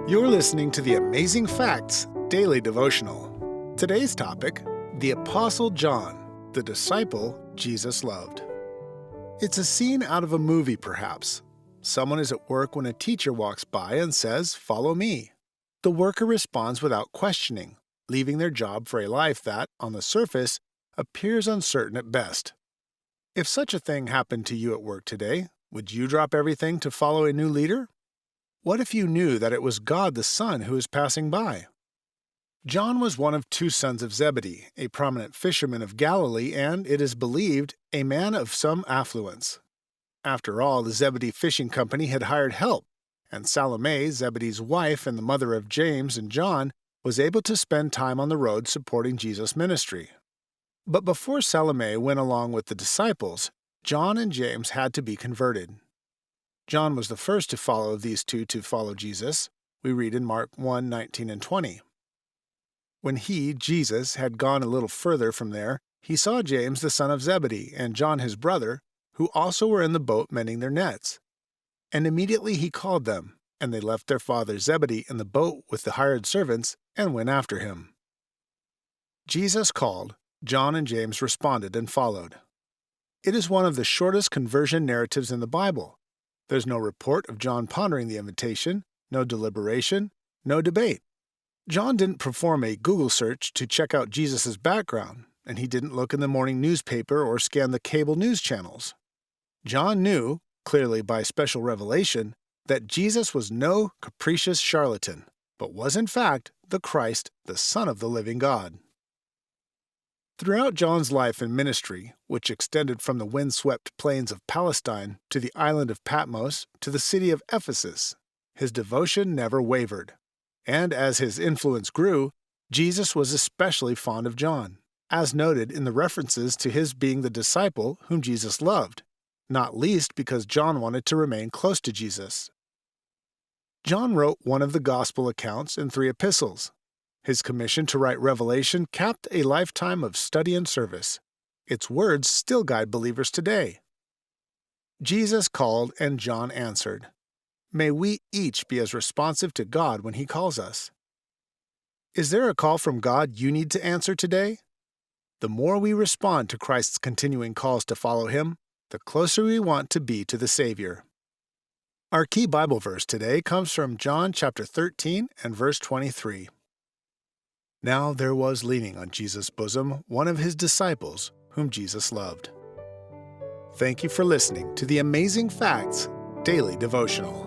You're listening to the Amazing Facts Daily Devotional. Today's topic, the Apostle John, the disciple Jesus loved. It's a scene out of a movie, perhaps. Someone is at work when a teacher walks by and says, "Follow me." The worker responds without questioning, leaving their job for a life that, on the surface, appears uncertain at best. If such a thing happened to you at work today, would you drop everything to follow a new leader? What if you knew that it was God the Son who was passing by? John was one of two sons of Zebedee, a prominent fisherman of Galilee and, it is believed, a man of some affluence. After all, the Zebedee Fishing Company had hired help, and Salome, Zebedee's wife and the mother of James and John, was able to spend time on the road supporting Jesus' ministry. But before Salome went along with the disciples, John and James had to be converted. John was the first to follow these two to follow Jesus. We read in Mark 1:19 and 20. When he, Jesus, had gone a little further from there, he saw James the son of Zebedee and John his brother, who also were in the boat mending their nets. And immediately he called them, and they left their father Zebedee in the boat with the hired servants and went after him. Jesus called, John and James responded and followed. It is one of the shortest conversion narratives in the Bible. There's no report of John pondering the invitation, no deliberation, no debate. John didn't perform a Google search to check out Jesus' background, and he didn't look in the morning newspaper or scan the cable news channels. John knew, clearly by special revelation, that Jesus was no capricious charlatan, but was in fact the Christ, the Son of the living God. Throughout John's life and ministry, which extended from the windswept plains of Palestine to the island of Patmos to the city of Ephesus, his devotion never wavered. And as his influence grew, Jesus was especially fond of John, as noted in the references to his being the disciple whom Jesus loved, not least because John wanted to remain close to Jesus. John wrote one of the gospel accounts and 3 epistles. His commission to write Revelation capped a lifetime of study and service. Its words still guide believers today. Jesus called and John answered. May we each be as responsive to God when He calls us. Is there a call from God you need to answer today? The more we respond to Christ's continuing calls to follow Him, the closer we want to be to the Savior. Our key Bible verse today comes from John chapter 13 and verse 23. Now there was leaning on Jesus' bosom one of His disciples whom Jesus loved. Thank you for listening to the Amazing Facts Daily Devotional.